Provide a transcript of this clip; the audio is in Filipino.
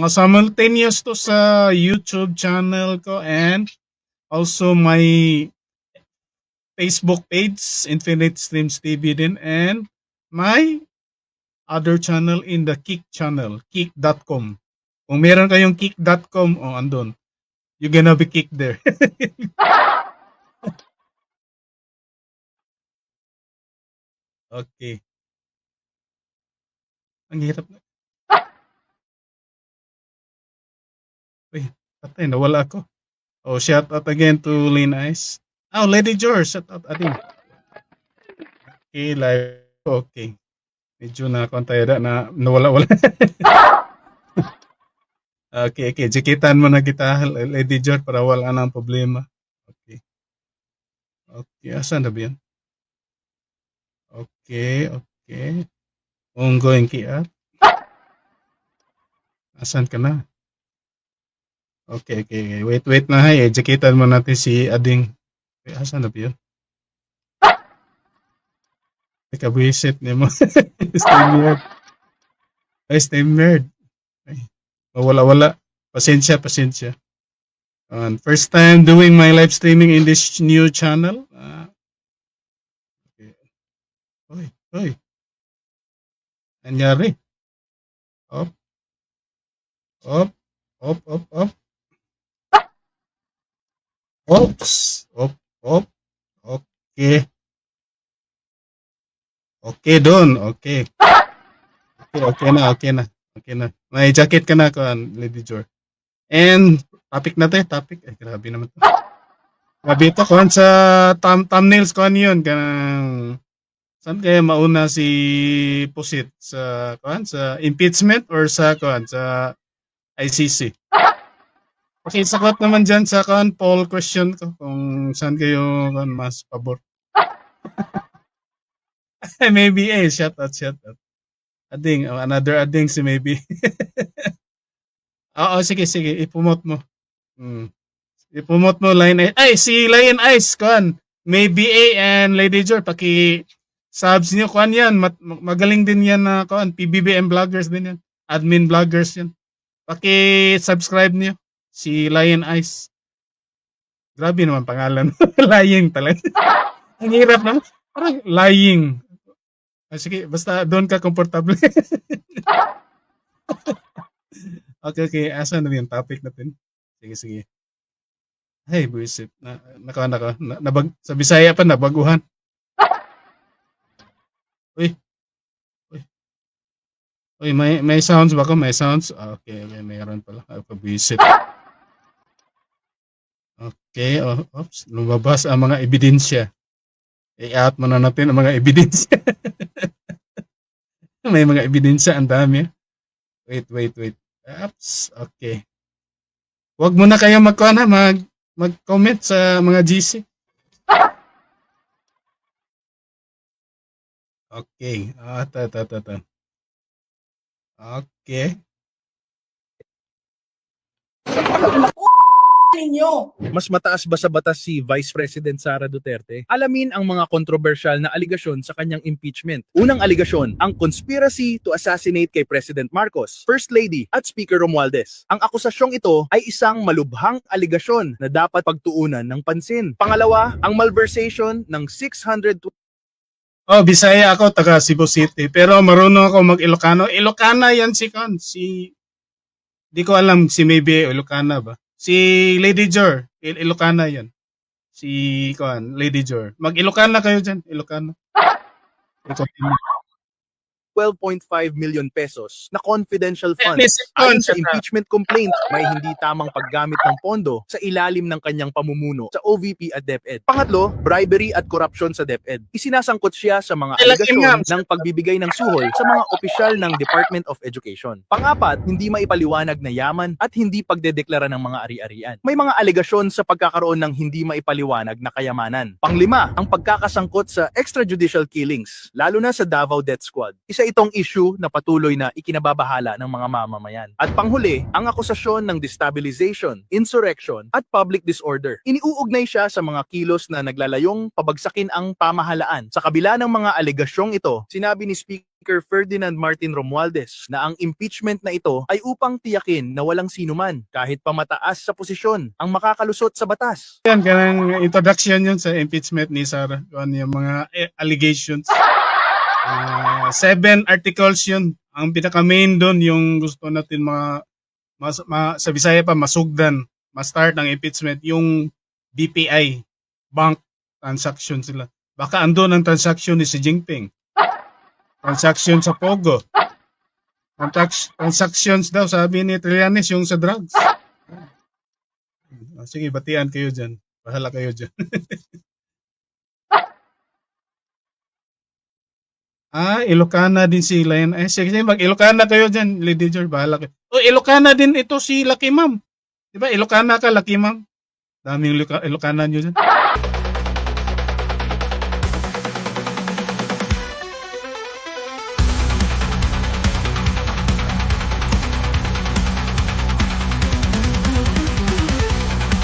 Mga simultaneous to sa YouTube channel ko and also my Facebook page, Infinite Streams TV din, and my other channel in the Kick channel, kick.com. Kung meron kayong kick.com, andun. You're gonna be kicked there. Okay. Ang hirap na. Uy, patay, nawala ako. Shout out again to Lynn Ice. Lady George, shout out again. Okay, live. Okay. Medyo na na nawala-wala. Okay. Jikitan mo na kita, Lady George, para wala nang problema. Okay. Okay, asan na ba yan? Okay. Ongoing kiat. Asan ka na? Okay. Wait na hay. Jikitan mo natin si Ading. Asan na ba yun? Ikabuisit niya mo. Steamer. Ay, mawala-wala. Pasensya. First time doing my live streaming in this new channel. Okay. Hoy. Anyari? Op. Oops. Op. Okay. Okay, Don. Okay. Okay na. May jacket ka na, Lady George. And topic na to. Ay, grabe naman to. Grabe ito, sa thumbnails ko yun. Saan kaya mauna si Pusit? Sa impeachment or sa ICC? Okay, sagot naman dyan sa poll question ko kung saan kayo mas pabor. Maybe shout out. Ading, another ading si maybe. Sige, ipromote mo. Ipromote mo Lion Ice. Ay, si Lion Ice, Maybe and Lady George, subs niyo, yan. Magaling din yan na, PBBM vloggers din yan. Admin vloggers yan. Subscribe niyo. Si Lion Ice. Grabe naman pangalan. Lying talaga. Ang hirap naman. Parang lying. Sige, basta doon ka komportable. Okay. Asan na yung topic natin? Sige. Hey, buisit. Sa Bisaya pa, nabaguhan. Uy, may sounds ba ko? May sounds? Okay, mayroon pala. Buisit. Okay, oops. Lumabas ang mga ebidensya. I-out mo na natin ang mga ebidensya. May mga ebidensya, ang dami. Wait. Oops, okay. Huwag mo na kayo mag-comment sa mga GC. Okay. Okay. Mas mataas ba sa batas si Vice President Sara Duterte? Alamin ang mga kontrobersyal na aligasyon sa kanyang impeachment. Unang aligasyon, ang conspiracy to assassinate kay President Marcos, First Lady at Speaker Romualdez. Ang akusasyong ito ay isang malubhang aligasyon na dapat pagtuunan ng pansin. Pangalawa, ang malversation ng 600... Bisaya ako, taga Cebu City. Pero marunong ako mag-Ilocano. Ilocana yan di ko alam si maybe Ilocana ba? Si Lady George, Ilocana yan. Lady George. Mag-Ilocana kayo dyan, Ilocana. 12.5 million pesos na confidential funds. Ayon sa impeachment complaint, may hindi tamang paggamit ng pondo sa ilalim ng kanyang pamumuno sa OVP at DepEd. Pangatlo, bribery at corruption sa DepEd. Isinasangkot siya sa mga aligasyon ng pagbibigay ng suhol sa mga opisyal ng Department of Education. Pangapat, hindi maipaliwanag na yaman at hindi pagdedeklara ng mga ari-arian. May mga aligasyon sa pagkakaroon ng hindi maipaliwanag na kayamanan. Panglima, ang pagkakasangkot sa extrajudicial killings, lalo na sa Davao Death Squad. Isa Isa itong issue na patuloy na ikinababahala ng mga mamamayan. At panghuli, ang akusasyon ng destabilization, insurrection, at public disorder. Iniuugnay siya sa mga kilos na naglalayong pabagsakin ang pamahalaan. Sa kabila ng mga alegasyong ito, sinabi ni Speaker Ferdinand Martin Romualdez na ang impeachment na ito ay upang tiyakin na walang sinuman, kahit pamataas sa posisyon, ang makakalusot sa batas. Yan, kanang introduction yun sa impeachment ni Sara. Kung ano yung mga allegations. 7 articles yun. Ang pinaka-main doon, yung gusto natin sa Bisaya pa, masugdan, ma-start ang impeachment, yung BPI, bank transaction sila. Baka andun ang transaction ni si Jinping. Transaction sa Pogo. Transactions daw, sabi ni Trillanes, yung sa drugs. Sige, batian kayo dyan. Bahala kayo dyan. Ilocana din si Lion. Sige, mag-Ilocana kayo dyan, Lady George, bahala kayo. Ilocana din ito si Lucky Ma'am. Diba, Ilocana ka, Lucky Ma'am? Daming Ilocana nyo dyan.